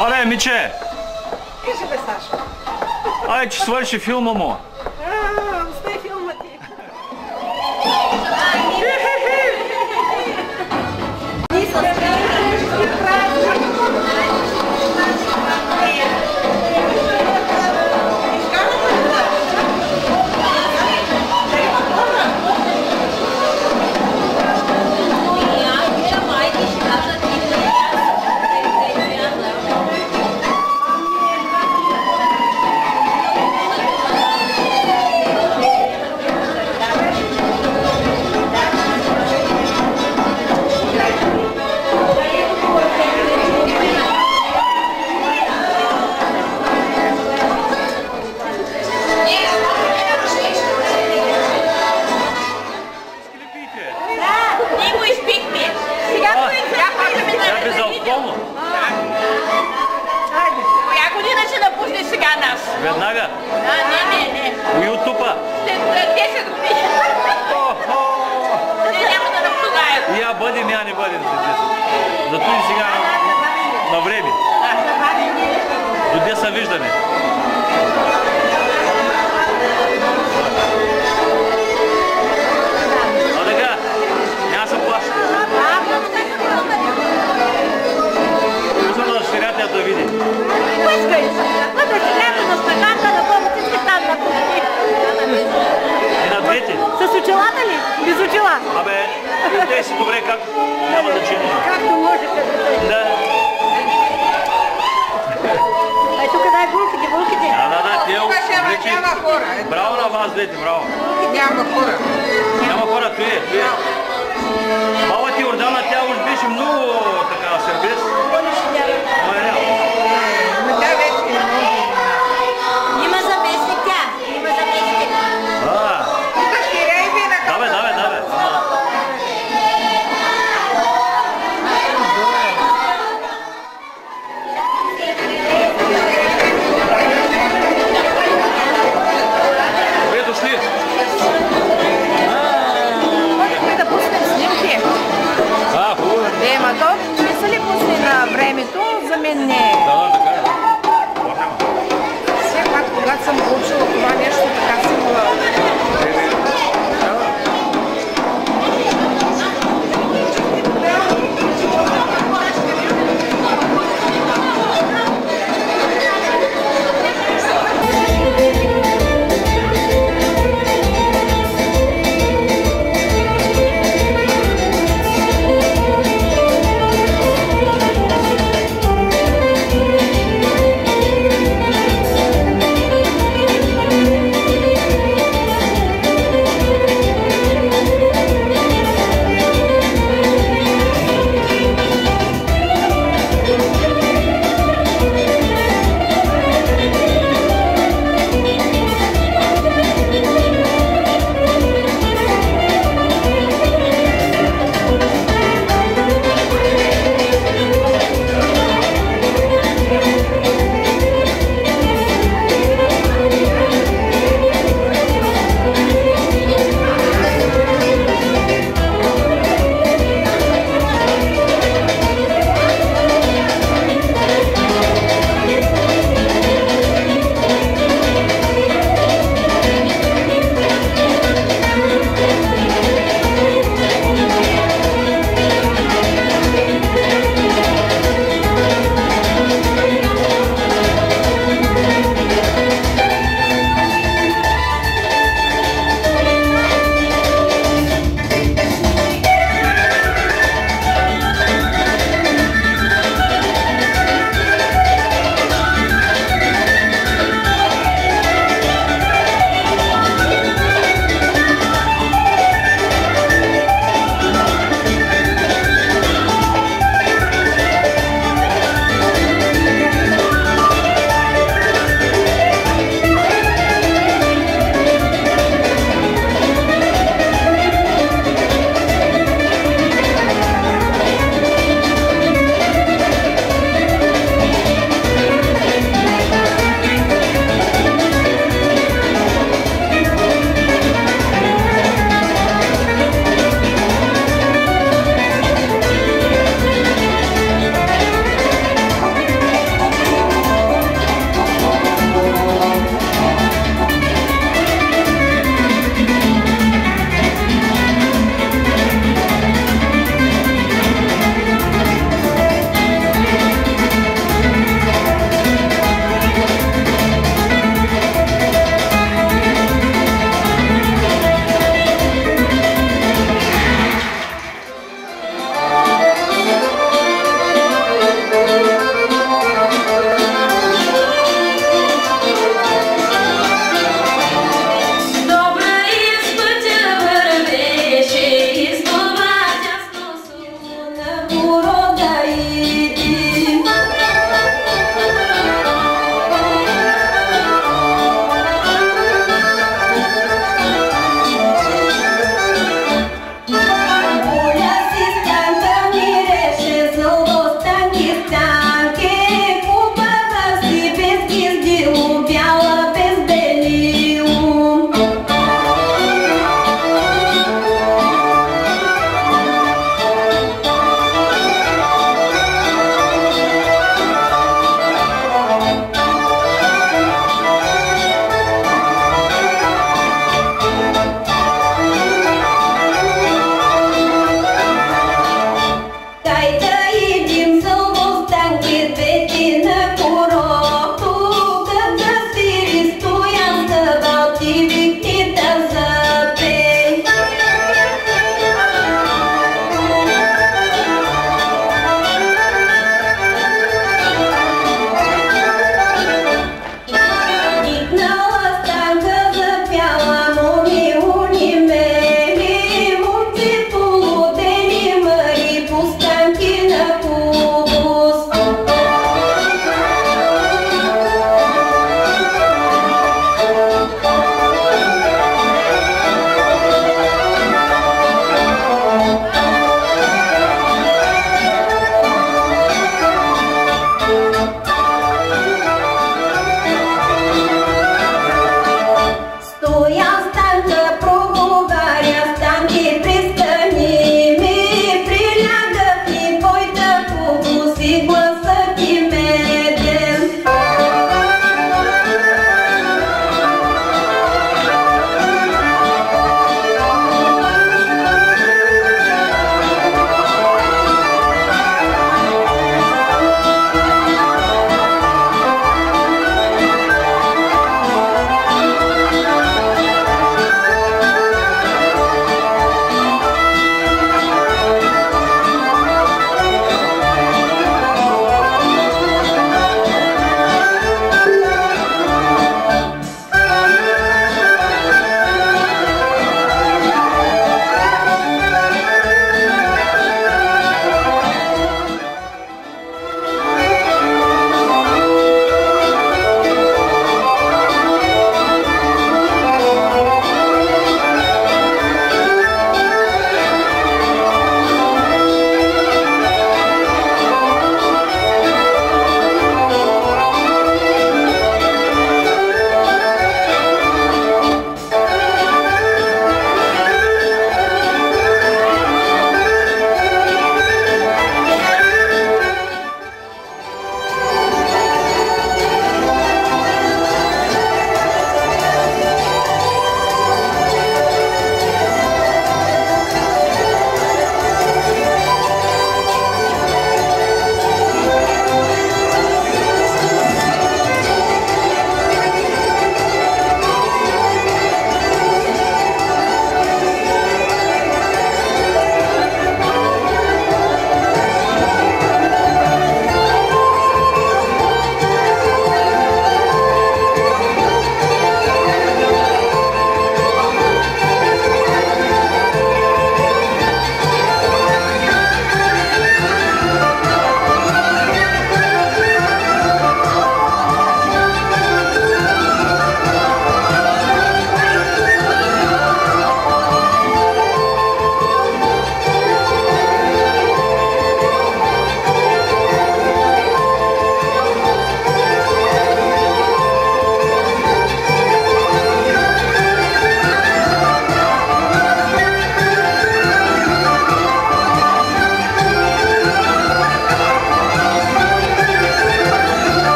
Аре, Миче! Кажи бе, Сашо. Ай, че свърши филма му. Остави филма ти. Веднага? Не. У Ютуба? След 10 години. Не, няма да напознаят. Я бъдем, я не бъдем след 10. Зато и сега на време. До 10 виждане. А така, няма се плащате. Пусна да дъщерята да види. Пускай! Вътре си гледа на стаканта, на помощите там на кухни. И на двете. С очилата ли? Без очила? Абе, те си добре, как няма значение. Както може, като той. Да. Ай, тук дай булките. Да, те облечи. Браво на вас, двете, браво. Няма хора. Няма хора, той е. Баба ти Ордана, тя уж беше много така сербес. Но е реално. Но тя вече не може. Има заместник тя. Има заместник. Дъщеря и вие на Давай. Добре дошли. Можехме да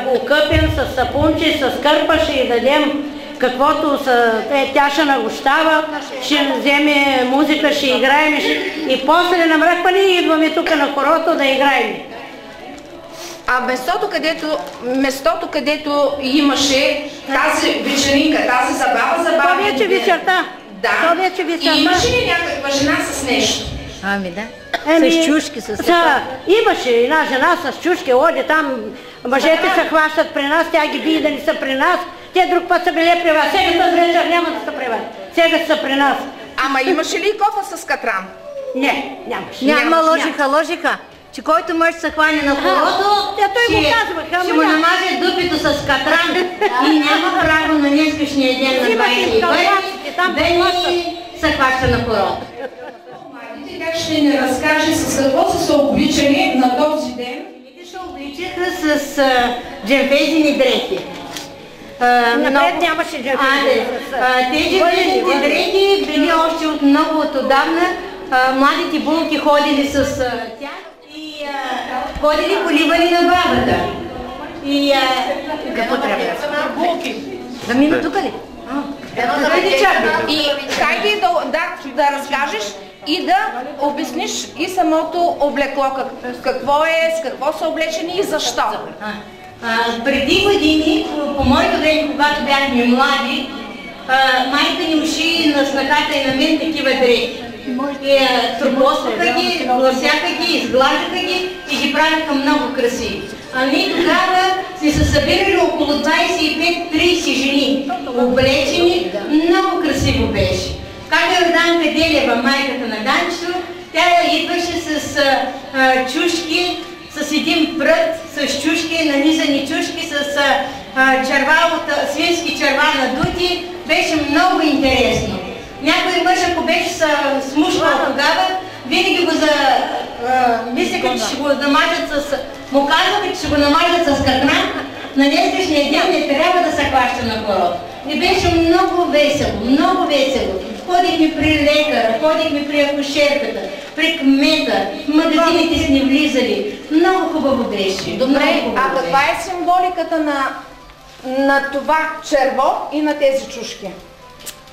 го окъпим с сапунче, с кърпа, ще й дадем каквото тя ще нагощава, ще вземе музика, ще играем и после на мръкване идваме тук на хорото да играем. А местото, където имаше тази вечеринка, тази забава, Това вече вечерта. Да. И имаше ли някаква жена с нещо? Ами да. С чушки, с Имаше една жена с чушки, оди там, мъжете се хващат при нас, тя ги бие да не са при нас, те друг път са били при вас, сега тази вечер няма да са при вас, сега са при нас. Ама имаше ли кофа с катран? Не, нямаше. Няма, ложиха, че който мъж се хване на хорото, ще му намаже дупито с катран и няма право на днескашния ден на 25 да ни се хваща на хорото. Как ще ни разкаже с какво са се обличали на този ден? Те се обличаха с джемфезини дрехи. Напред нямаше джемфезини. Тези джемфезини дрехи били още от много отдавна. Младите булки ходили с тях и ходили поливали на бабата. И какво трябва? Булки. Да мина тук ли? И хайде да разкажеш и да обясниш и самото облекло, какво е, с какво са облечени и защо. Преди години, по моето време, когато бяхме млади, майка ни уши на снахата и на мен такива дрехи. Турбосваха ги, гласяха ги, изглаждаха ги и ги правиха много красиви. А ние тогава сме се събирали около 25-30 жени, облечени, много красиво беше. Как Йорданка Делева, майката на Ганчето, тя идваше с чушки, с един прът, с чушки, нанизани чушки, с свински черва надути. Беше много интересно. Някой мъж, ако беше смушвал тогава, винаги го мислеха, че ще го намажат му казваха, че ще го намажат с катран. На днешния ден не трябва да се хваща на хорото. И беше много весело, много весело. Ходихме при лекара, ходихме при акушерката, при кмета, в магазините сме влизали. Много хубаво беше. Добре, а каква е символиката на това черво и на тези чушки?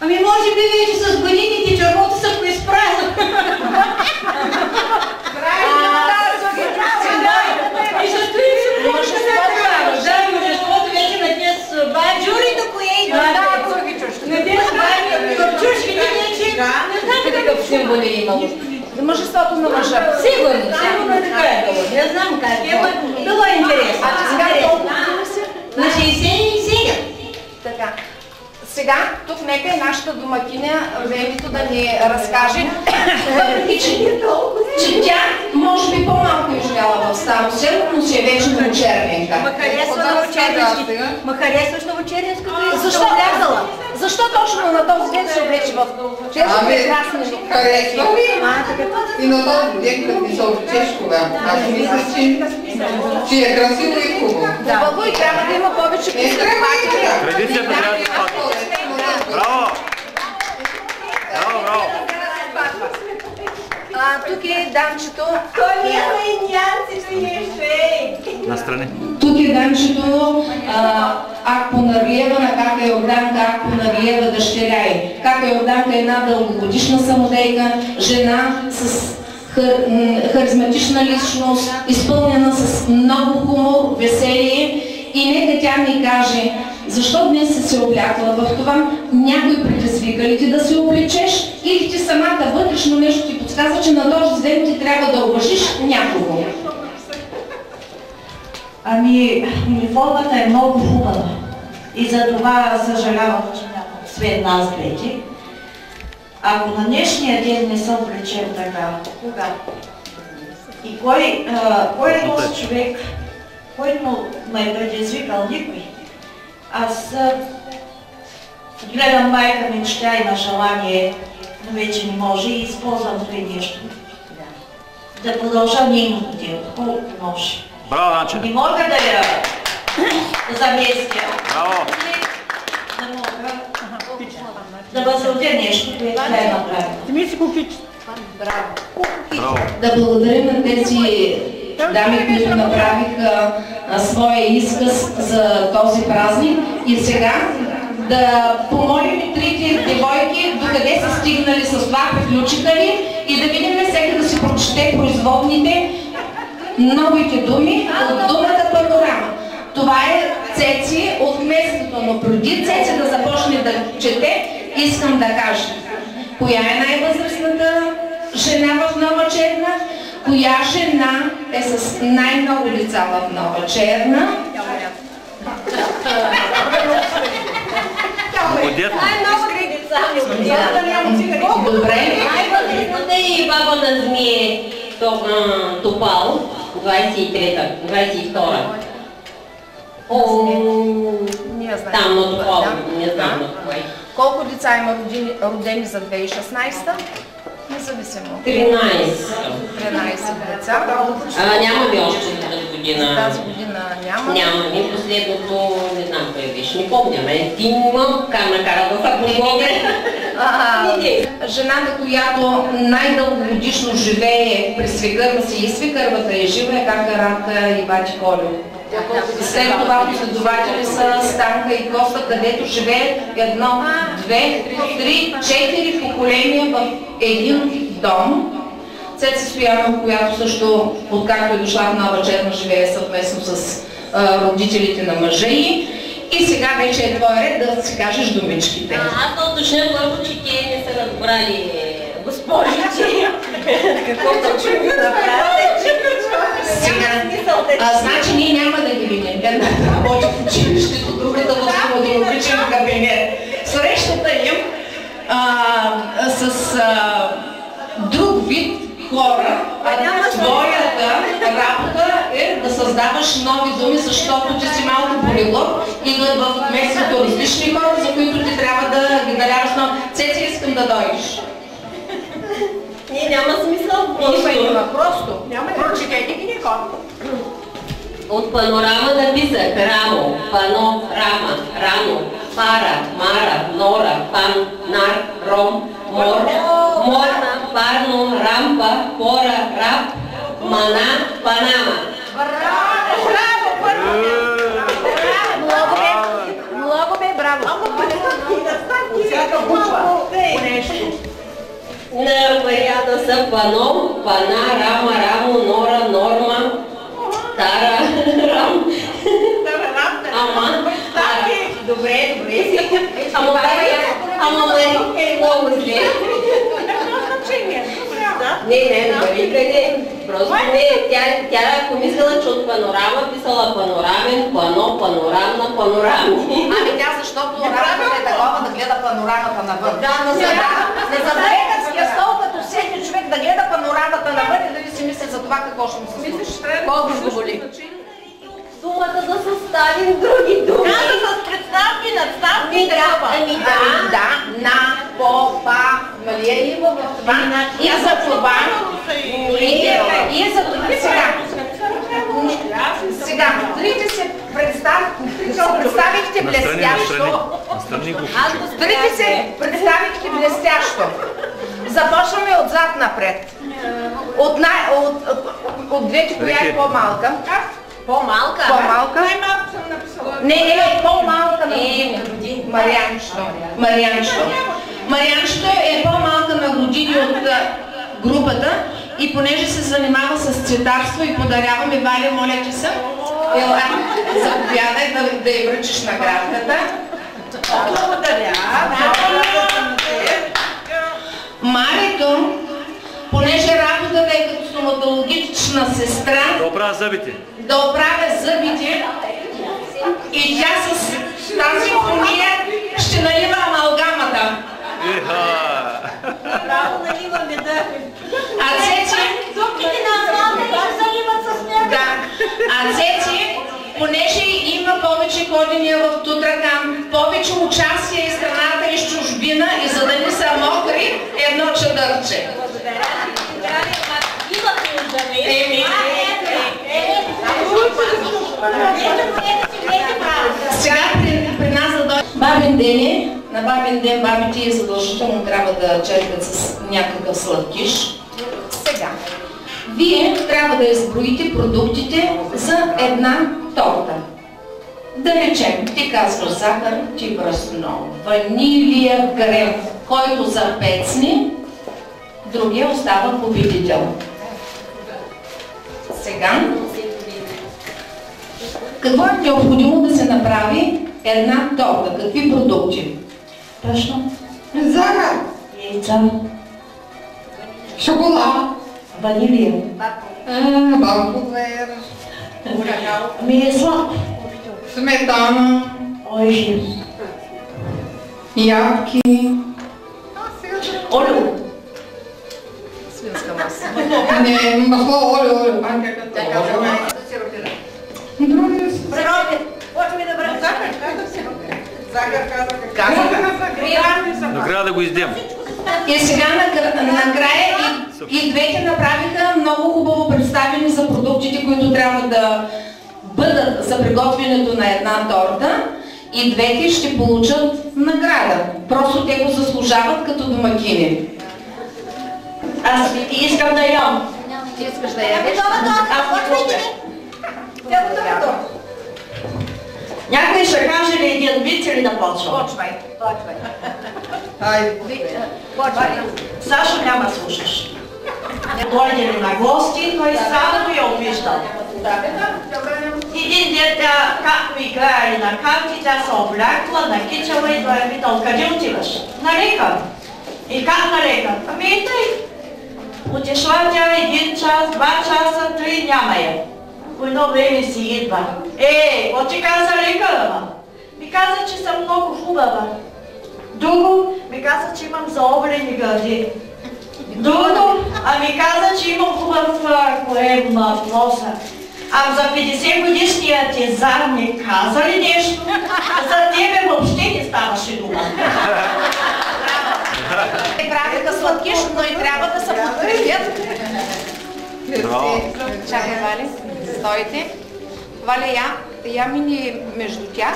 Ами може би вече с годините червото са поизпразно. Мъжеството вече на тези баджури до кое идва. На тези чушките вече не знам какъв символ е имало. Мъжеството на мъжа. Сигурно е така е било. Не знам как е, но било е интересно. А ти сега колко години си? На 67. Така. Сега, тук нека е нашата домакиня Велито да ни разкаже, въпреки че тя може би по-малко е живяла в Старо село, но си е вече новочерненка. Ма харесваш новочерненското и защо влязала? Защо точно на този ден се облече в тези прекрасни? Харесва ми. И на този ден, като ми се облечеш кога. Аз мисля, че е красиво и хубаво. Хубаво и трябва да има повече последователи. Традицията трябва да спазва. Браво! Браво, браво! Тук е Данчето. Настрани. Тук е Данчето Акпонариева на Кака Йорданка Акпонариева дъщеря й. Кака Йорданка е една дългогодишна самодейка, жена с харизматична личност, изпълнена с много хумор, веселие и нека тя ми каже защо днес си се облякла в това, някой предизвика ли ти да се облечеш или ти самата вътрешно нещо ти подсказва, че на този ден ти трябва да уважиш някого? Ами, униформата е много хубава и за това съжалявам, че няма свет нас двете. Ако на днешния ден не се облечем така, кога? И кой е този човек, който ме е предизвикал? Никой. Аз гледам майка ми, че тя има желание, но вече не може и използвам това нещо. Да продължа нейното дело, колкото може. Браво, Данче! Не мога да я заместя. Браво! Не мога да възродя нещо, което тя е направила. Ти ми си купиш. Браво! Браво! Да благодарим на тези дами, които направиха своя изказ за този празник. И сега да помолим трите девойки докъде са стигнали с това, приключиха ли, и да видим всеки да си прочете производните новите думи от думата панорама. Това е Цеци от местото, но преди Цеци да започне да чете, искам да кажа, коя е най-възрастната жена в Нова Черна, коя жена е с най-много деца в Нова Черна. Най-много деца. Добре. Най-възрастната и баба на Змие Топал, 23-та, 22-та. Там на Топал, не знам на кое. Колко деца има родени за 2016-та? Независимо. 13. 13 деца. Нямаме още тази година. Тази година няма. Нямаме. Последното, не знам кое беше, не помня. Ти накара да факт Жената, която най-дългогодишно живее при свекърва си и свекървата е жива, е кака Радка и бати Колю. След това последователи са Станка и Коста, където живеят 1, 2, 3, 4 поколения в един дом. Цеца Стоянова, която също, откакто е дошла в Нова Черна, живее съвместно с родителите на мъжа й. И сега вече е твой ред да си кажеш думичките. Аз да уточня първо, че те не са разбрали госпожите. Какво точно ми направите? Значи ние няма да ги видим. Една работи в училището, другата в стоматологичен кабинет. Срещата им с друг вид хора, твоята работа е да създаваш нови думи, защото ти си малко полиглот, идват в местото различни хора, за които ти трябва да ги даряваш. Но Цеци, искам да дойдеш. Не, няма смисъл просто. Има просто. Прочетете ги никога. От панорама написах рамо, пано, рама, рано, пара, мара, нора, пан, нар, ром, мор, морна, парно, рампа, пора, рап, мана, панама. Много бе, браво. Всяка буква. На варианта са пано, пана, рама, рамо, нора, норма, тара, рам. Ама, добре. Ама Мари е много зле. Не, къде? Просто не, тя ако мислила, че от панорама писала панорамен, пано, панорамна, панорамни. Ами тя защото работата е такова да гледа панорамата навън. Не забравяйте с стол, като всеки човек да гледа панорамата навън и да ви си мисли за това какво ще му се случи. Колко го боли. Думата да съставим други думи. Да с представки, надставки трябва. Да, на, по, па, нали е има в това. И за това. И за това. Сега, трите се представихте блестящо. Трите се представихте блестящо. Започваме отзад напред. От двете, коя е по-малка? По-малка? По-малка? Най-малко съм написала. Не, по-малка на години. Марианчето. Марианчето е по-малка на години от групата и понеже се занимава с цветарство и подаряваме, Валя, моля ти се, ела, заповядай да й връчиш наградката. Благодаря. Марито, понеже работата е като стоматологична сестра, да оправя зъбите. И тя с тази фония ще налива амалгамата. Браво, наливаме да. А Цеци... Зубките на амалгамата ще заливат с него. Да. А Цеци, понеже има повече ходения в Тутракан, повече участие из страната и с чужбина и за да не са мокри, едно чадърче. Благодаря. Имат нужда, Сега при нас да дойде бабин ден. На бабин ден бабите задължително трябва да черпят с някакъв сладкиш. Сега, Вие трябва да изброите продуктите за една торта. Да речем, ти казваш захар, ти брашно, ванилия, грем, който запецне, другия остава победител. Сега, какво е необходимо да се направи една торта? Какви продукти? Брашно, Захар, яйца, шоколад, ванилия. бамбовер, Ми е сладко. сметана, Ой, ябки. олио. Свинска маса. Не, масло, олио. Други са. Накрая да го издем. И сега накрая и двете направиха много хубаво представени за продуктите, които трябва да бъдат за приготвянето на една торта. И двете ще получат награда. Просто те го заслужават като домакини. Аз искам да ям. Ти искаш да ядеш? Някой ще каже ли един вид или да почва? Почвай. Хайде. Сашо няма слушаш. Дойде ли на гости, той само я обиждал. Един ден тя, както играе на карти, тя се облякла, накичала и той е питал, къде отиваш? Нарека. И как нарека? Ами и тъй. Отишла тя 1 час, 2 часа, 3, няма я. По едно време си идва. Какво ти каза лекара? Ми каза, че съм много хубава. Друго ми каза, че имам заобрени гърди. Друго, ми каза, че имам хубав носа. А за 50 годишния ти зар не каза ли нещо? За тебе въобще не ставаше дума. Те правиха сладкиш, но и трябва да се подкрепят. Чакай, Вали, стойте. Вали, я мини между тях.